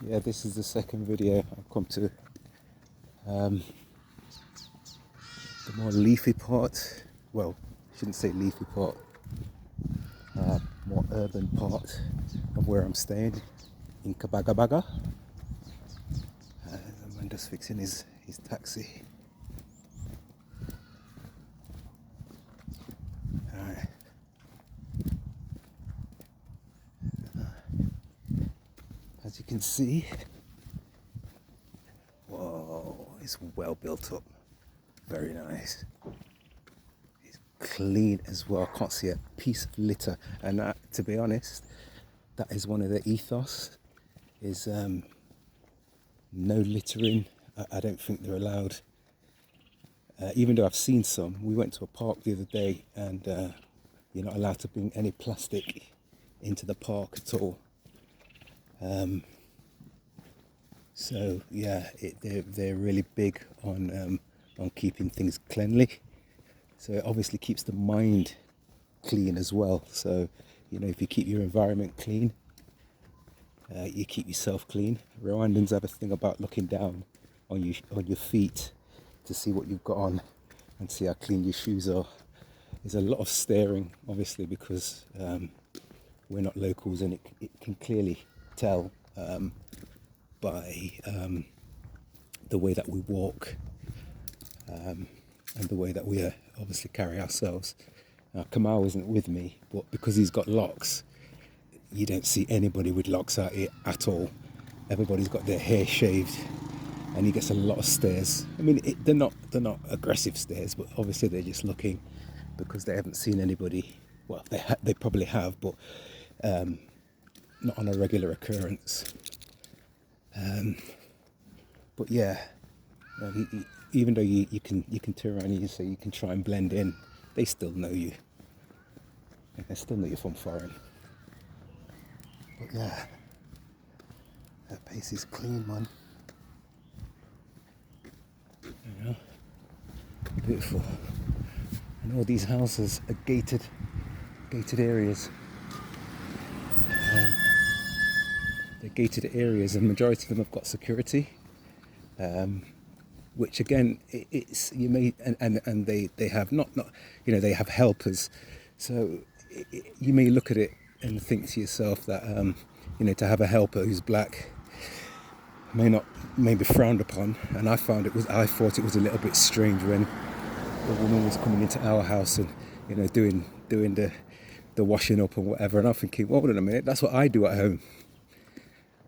Yeah, this is the second video I've come to. The more leafy part, well, I shouldn't say leafy part, more urban part of where I'm staying in Kibagabaga. The man just fixing his taxi. Alright. As you can see, whoa, it's well built up. Very nice. It's clean as well. I can't see a piece of litter. And that, to be honest, that is one of the ethos, is no littering. I don't think they're allowed. Even though I've seen some. We went to a park the other day and you're not allowed to bring any plastic into the park at all. So yeah, they're really big on keeping things cleanly. So it obviously keeps the mind clean as well. So, you know, if you keep your environment clean, you keep yourself clean. Rwandans have a thing about looking down on your feet to see what you've got on and see how clean your shoes are. There's a lot of staring, obviously, because we're not locals, and it can clearly tell by the way that we walk and the way that we obviously carry ourselves. Now, Kamal isn't with me, but because he's got locks, you don't see anybody with locks out here at all. Everybody's got their hair shaved, and he gets a lot of stares. I mean, they're not aggressive stares, but obviously they're just looking because they haven't seen anybody. Well, they probably have, but not on a regular occurrence. But yeah, even though you can turn around and you say you can try and blend in, they still know you. They still know you're from foreign. But yeah, that place is clean, man. You know, beautiful. And all these houses are gated areas. They're gated areas, and the majority of them have got security. Which again, it's you may and they have not you know, they have helpers. So you may look at it and think to yourself that you know, to have a helper who's black may be frowned upon. And I thought it was a little bit strange when the woman was coming into our house and, you know, doing the washing up and whatever. And I'm thinking, well, hold on a minute, that's what I do at home.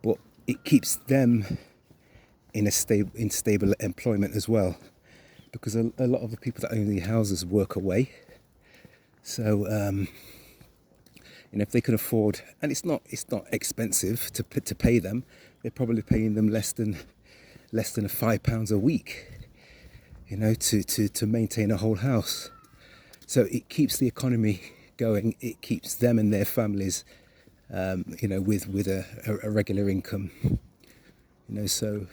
But it keeps them in stable employment as well, because a lot of the people that own the houses work away. So you know, if they can afford, and it's not expensive to pay them, they're probably paying them less than £5 a week, you know, to maintain a whole house. So it keeps the economy going. It keeps them and their families, you know, with a regular income. You know, so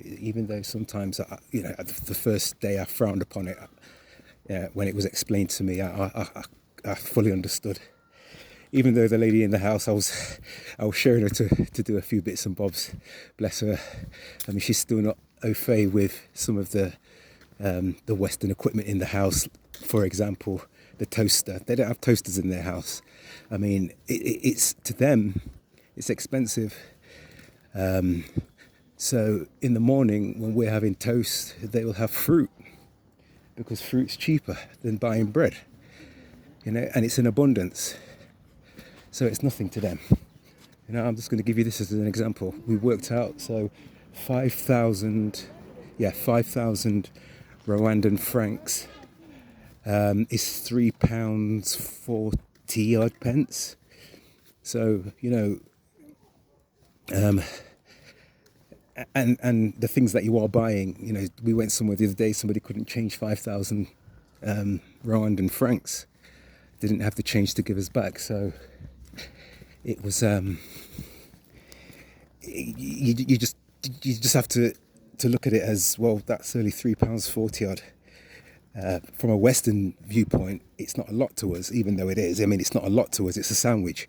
even though sometimes, you know, the first day I frowned upon it, when it was explained to me, I fully understood. Even though the lady in the house, I was sharing her to do a few bits and bobs. Bless her. I mean, she's still not au fait with some of the Western equipment in the house. For example, the toaster. They don't have toasters in their house. I mean, it's to them, it's expensive. So in the morning when we're having toast, they will have fruit, because fruit's cheaper than buying bread, you know, and it's in abundance. So it's nothing to them. You know, I'm just going to give you this as an example. We worked out, so 5,000 Rwandan francs is £3.40 odd pence. So, you know, and the things that you are buying, you know, we went somewhere the other day, somebody couldn't change 5,000 Rwandan francs. Didn't have the change to give us back. So it was you just have to look at it as, well, that's only £3.40 odd. From a Western viewpoint, it's not a lot to us, even though it is. I mean, it's not a lot to us. It's a sandwich.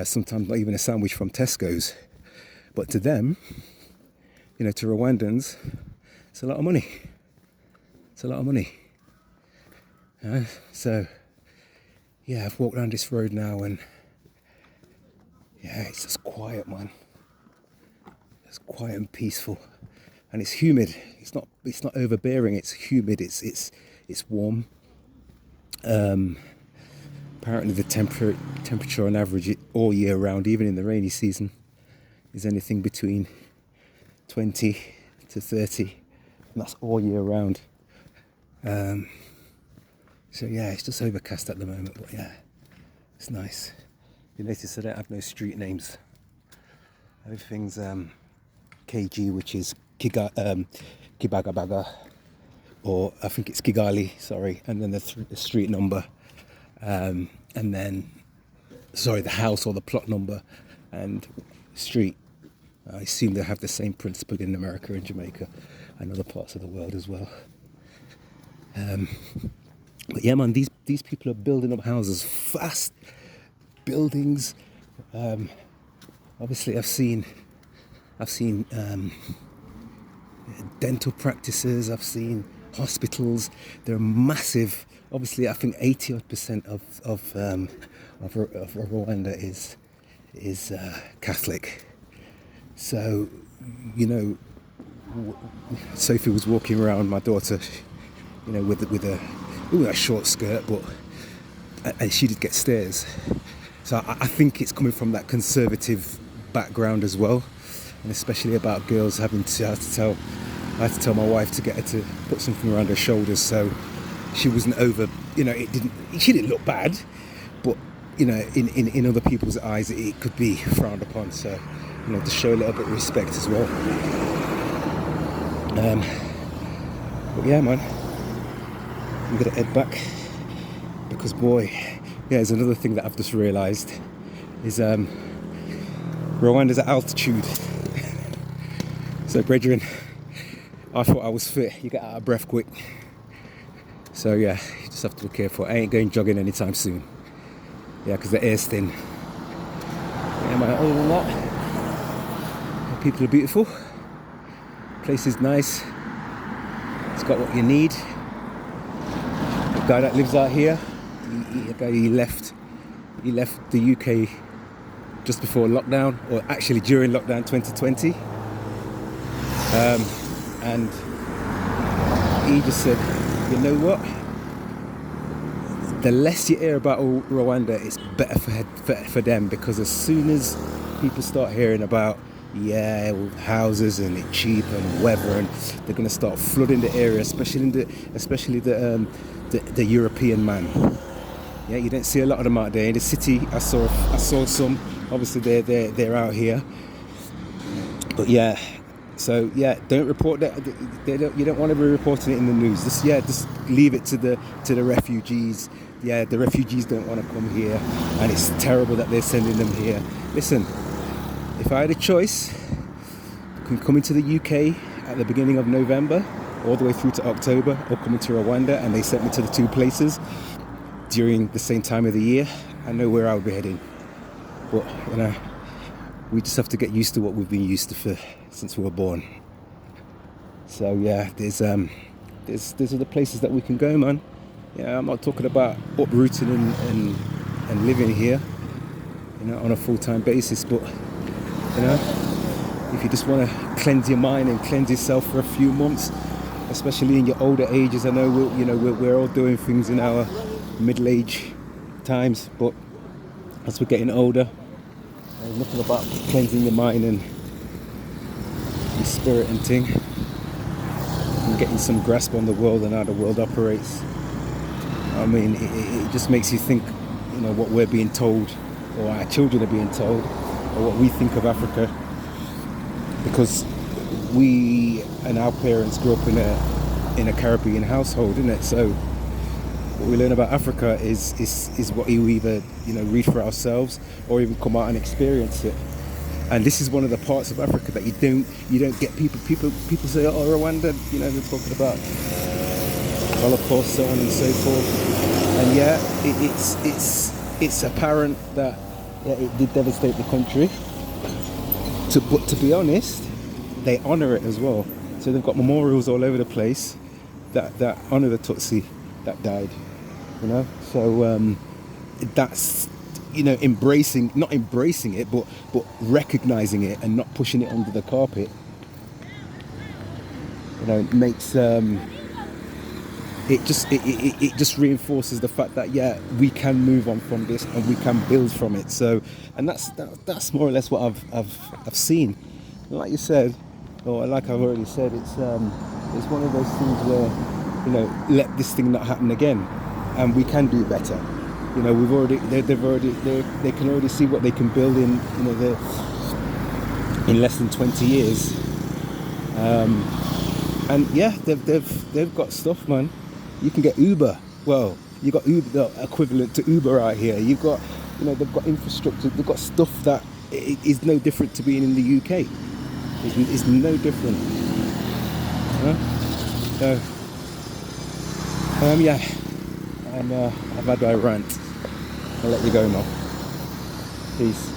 Sometimes not even a sandwich from Tesco's. But to them, to Rwandans, it's a lot of money. It's a lot of money. So, yeah, I've walked around this road now and yeah, it's just quiet, man. It's quiet and peaceful. And it's humid. It's not overbearing, it's humid, it's warm. Apparently the temperature on average all year round, even in the rainy season, is anything between 20 to 30, and that's all year round. So yeah, it's just overcast at the moment, but yeah, it's nice. You notice I don't have no street names. Everything's KG, which is Kibagabaga, or I think it's Kigali, sorry, and then the street number, and then, the house or the plot number and street. I assume they have the same principle in America and Jamaica and other parts of the world as well. But yeah, man, these people are building up houses, fast buildings. Obviously, I've seen dental practices. I've seen hospitals. They're massive. Obviously, I think 80% of Rwanda is Catholic. So, Sophie was walking around, my daughter, with a short skirt, and she did get stares. So I think it's coming from that conservative background as well, and especially about girls having to, I had to tell my wife to get her to put something around her shoulders so she wasn't over, she didn't look bad, but, in other people's eyes it could be frowned upon, so, to show a little bit of respect as well. But yeah, man, I'm gonna head back because there's another thing that I've just realised is Rwanda's at altitude. So, brethren, I thought I was fit. You get out of breath quick. So yeah, you just have to be careful. I ain't going jogging anytime soon. Yeah, because the air's thin. Yeah, man, other than that, people are beautiful. Place is nice. It's got what you need. The guy that lives out here, he left the UK just before lockdown, or actually during lockdown 2020. And he just said, you know what? The less you hear about Rwanda, it's better for them, because as soon as people start hearing about houses and it's cheap and weather, and they're going to start flooding the area, especially the European man. Yeah, you don't see a lot of them out there in the city. I saw some. Obviously, they're out here. But yeah. So yeah, don't report that. You don't want to be reporting it in the news. Just leave it to the refugees. Yeah, the refugees don't want to come here, and it's terrible that they're sending them here. Listen, if I had a choice, I can come into the UK at the beginning of November, all the way through to October, or come into Rwanda, and they sent me to the two places during the same time of the year, I know where I would be heading. But we just have to get used to what we've been used to since we were born. So yeah, there's other places that we can go, man. Yeah, I'm not talking about uprooting and living here, on a full-time basis, but if you just want to cleanse your mind and cleanse yourself for a few months, especially in your older ages. I know we're all doing things in our middle-age times, but as we're getting older, there's nothing about cleansing your mind and your spirit and thing, and getting some grasp on the world and how the world operates. I mean, it just makes you think, what we're being told, or our children are being told, or what we think of Africa, because we and our parents grew up in a Caribbean household, isn't it? So what we learn about Africa is what you either read for ourselves or even come out and experience it. And this is one of the parts of Africa that you don't get people say, oh, Rwanda, they're talking about Holocaust, so on and so forth. And yeah, it's apparent that it did devastate the country. But to be honest, they honour it as well. So they've got memorials all over the place that honour the Tutsi that died. You know, so that's, you know, not embracing it, but recognising it and not pushing it under the carpet. You know, it makes it just reinforces the fact that, yeah, we can move on from this and we can build from it. So, and that's more or less what I've seen. And like you said, or like I've already said, it's one of those things where, you know, let this thing not happen again, and we can do better. You know, they can already see what they can build in, you know, in less than 20 years. And yeah, they've got stuff, man. You can get Uber. Well, you got Uber, the equivalent to Uber out here. You've got, you know, they've got infrastructure. They've got stuff that is no different to being in the UK. It's no different. So, yeah, I've had my rant. I'll let you go now. Peace.